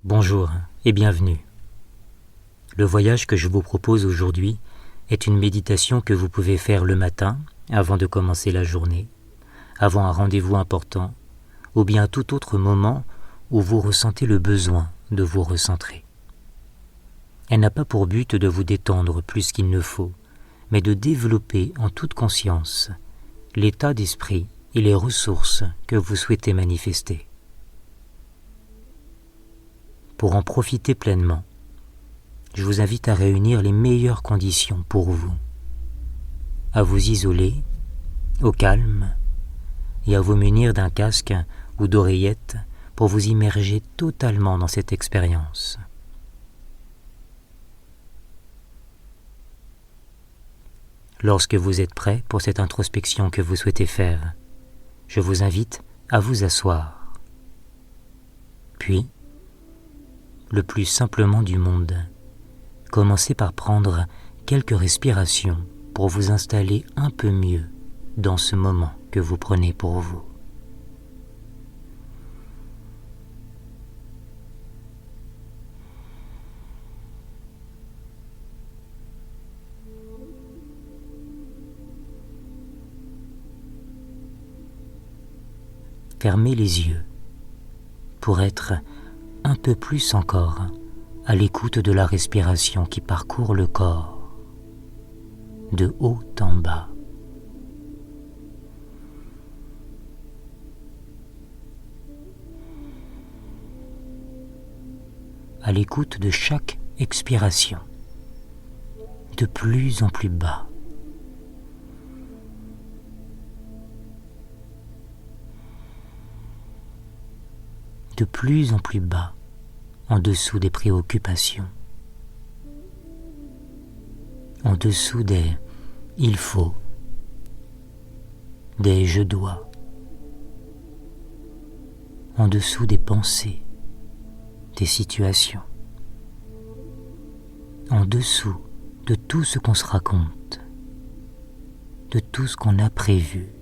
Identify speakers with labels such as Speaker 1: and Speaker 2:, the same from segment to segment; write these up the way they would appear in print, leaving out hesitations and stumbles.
Speaker 1: Bonjour et bienvenue. Le voyage que je vous propose aujourd'hui est une méditation que vous pouvez faire le matin avant de commencer la journée, avant un rendez-vous important ou bien à tout autre moment où vous ressentez le besoin de vous recentrer. Elle n'a pas pour but de vous détendre plus qu'il ne faut, mais de développer en toute conscience l'état d'esprit et les ressources que vous souhaitez manifester. Pour en profiter pleinement, je vous invite à réunir les meilleures conditions pour vous, à vous isoler, au calme, et à vous munir d'un casque ou d'oreillettes pour vous immerger totalement dans cette expérience. Lorsque vous êtes prêt pour cette introspection que vous souhaitez faire, je vous invite à vous asseoir. Puis, le plus simplement du monde, commencez par prendre quelques respirations pour vous installer un peu mieux dans ce moment que vous prenez pour vous. Fermez les yeux pour être un peu plus encore à l'écoute de la respiration qui parcourt le corps, de haut en bas. À l'écoute de chaque expiration, de plus en plus bas. De plus en plus bas, en dessous des préoccupations, en dessous des « il faut », des « je dois », en dessous des pensées, des situations, en dessous de tout ce qu'on se raconte, de tout ce qu'on a prévu.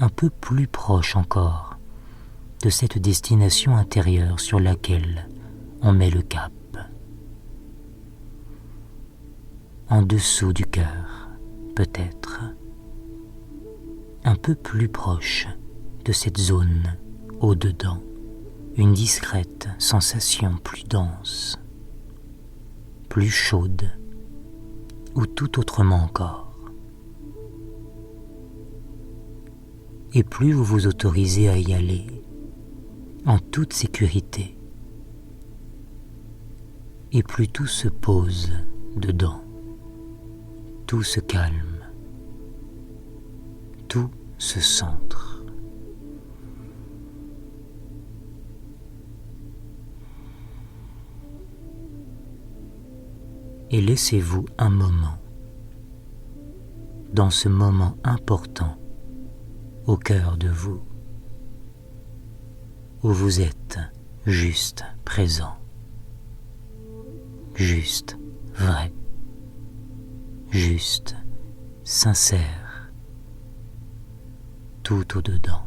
Speaker 1: Un peu plus proche encore de cette destination intérieure sur laquelle on met le cap. En dessous du cœur, peut-être. Un peu plus proche de cette zone au-dedans, une discrète sensation plus dense, plus chaude, ou tout autrement encore. Et plus vous vous autorisez à y aller, en toute sécurité, et plus tout se pose dedans, tout se calme, tout se centre. Et laissez-vous un moment, dans ce moment important, au cœur de vous, où vous êtes juste présent, juste vrai, juste sincère, tout au-dedans.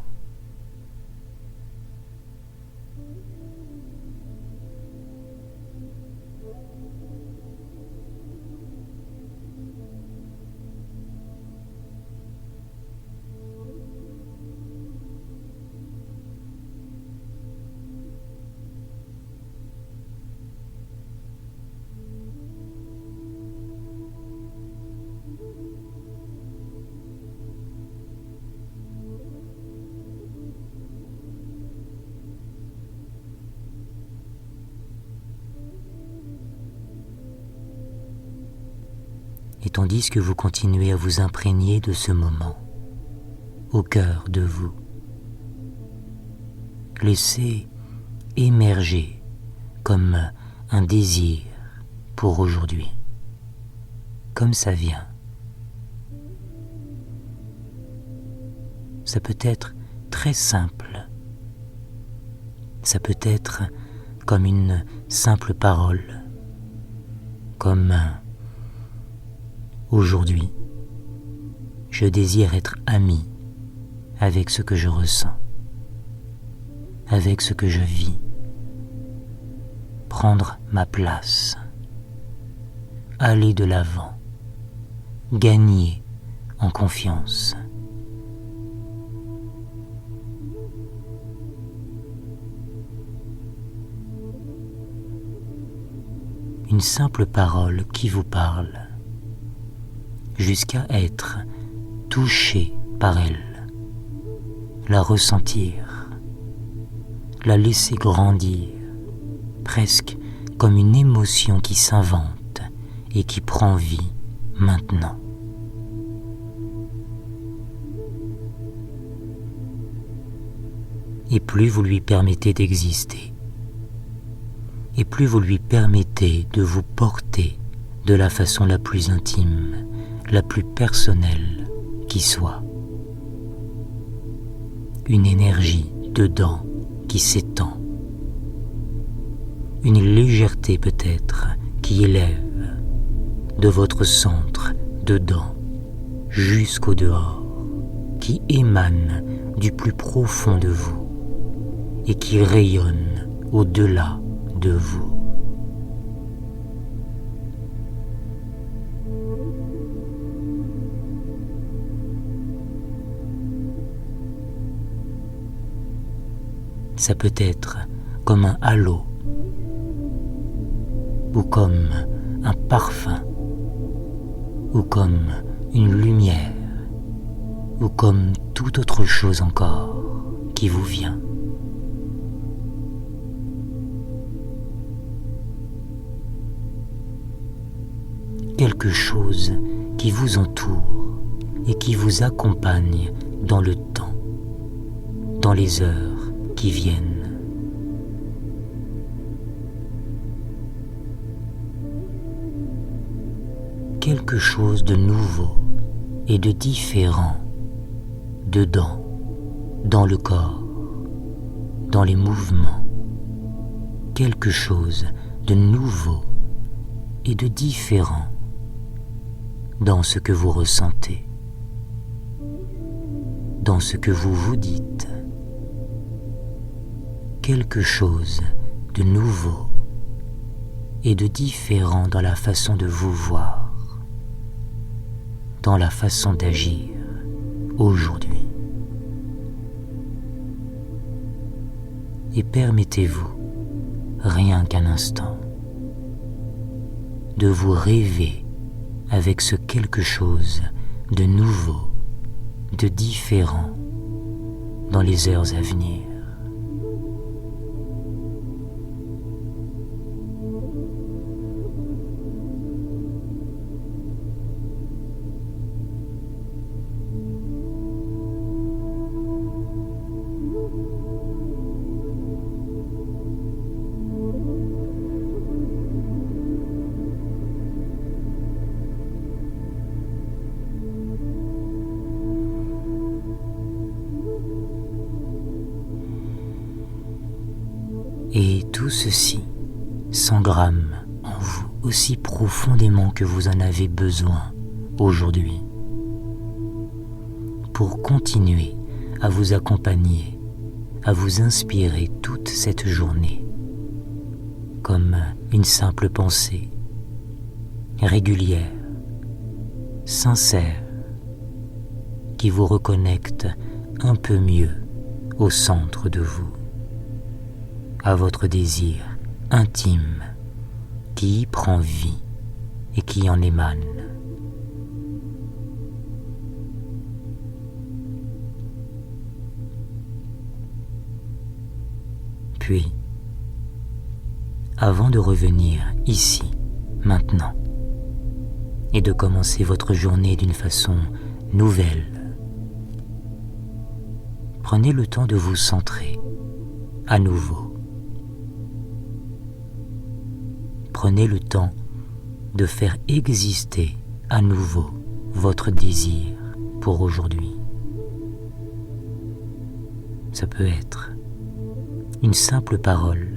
Speaker 1: Et tandis que vous continuez à vous imprégner de ce moment, au cœur de vous, laissez émerger comme un désir pour aujourd'hui, comme ça vient. Ça peut être très simple, ça peut être comme une simple parole, comme un « aujourd'hui, je désire être ami avec ce que je ressens, avec ce que je vis, prendre ma place, aller de l'avant, gagner en confiance. Une simple parole qui vous parle, jusqu'à être touché par elle, la ressentir, la laisser grandir, presque comme une émotion qui s'invente et qui prend vie maintenant. Et plus vous lui permettez d'exister, et plus vous lui permettez de vous porter de la façon la plus intime, la plus personnelle qui soit. Une énergie dedans qui s'étend, une légèreté peut-être qui élève de votre centre dedans jusqu'au dehors, qui émane du plus profond de vous et qui rayonne au-delà de vous. Ça peut être comme un halo, ou comme un parfum, ou comme une lumière, ou comme toute autre chose encore qui vous vient. Quelque chose qui vous entoure et qui vous accompagne dans le temps, dans les heures qui viennent. Quelque chose de nouveau et de différent dedans, dans le corps, dans les mouvements. Quelque chose de nouveau et de différent dans ce que vous ressentez, dans ce que vous vous dites. Quelque chose de nouveau et de différent dans la façon de vous voir, dans la façon d'agir aujourd'hui. Et permettez-vous, rien qu'un instant, de vous rêver avec ce quelque chose de nouveau, de différent dans les heures à venir. Et tout ceci s'engramme en vous aussi profondément que vous en avez besoin aujourd'hui pour continuer à vous accompagner, à vous inspirer toute cette journée comme une simple pensée régulière, sincère, qui vous reconnecte un peu mieux au centre de vous, à votre désir intime qui y prend vie et qui en émane. Puis, avant de revenir ici, maintenant, et de commencer votre journée d'une façon nouvelle, prenez le temps de vous centrer à nouveau. Prenez le temps de faire exister à nouveau votre désir pour aujourd'hui. Ça peut être une simple parole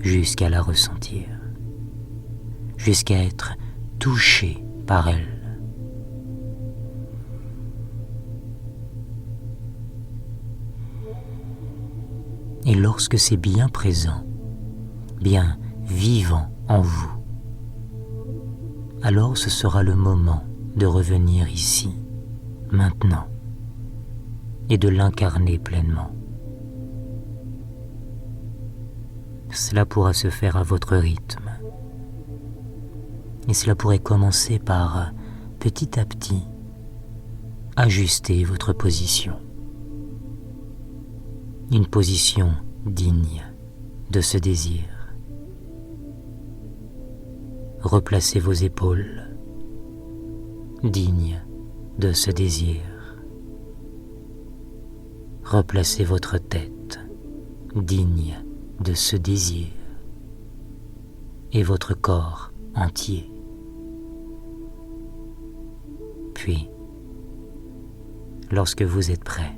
Speaker 1: jusqu'à la ressentir, jusqu'à être touché par elle. Et lorsque c'est bien présent, bien vivant en vous, alors ce sera le moment de revenir ici, maintenant, et de l'incarner pleinement. Cela pourra se faire à votre rythme. Et cela pourrait commencer par, petit à petit, ajuster votre position. Une position digne de ce désir. Replacez vos épaules, dignes de ce désir. Replacez votre tête, digne de ce désir. Et votre corps entier. Puis, lorsque vous êtes prêt,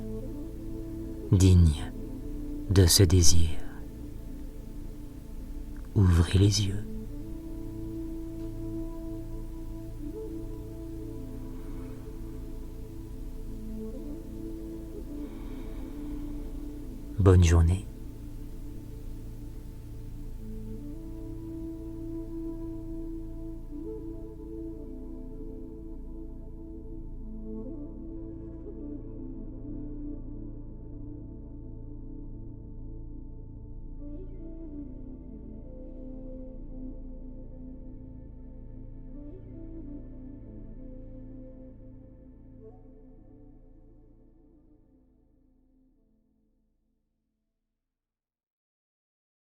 Speaker 1: digne de ce désir, ouvrez les yeux. Bonne journée.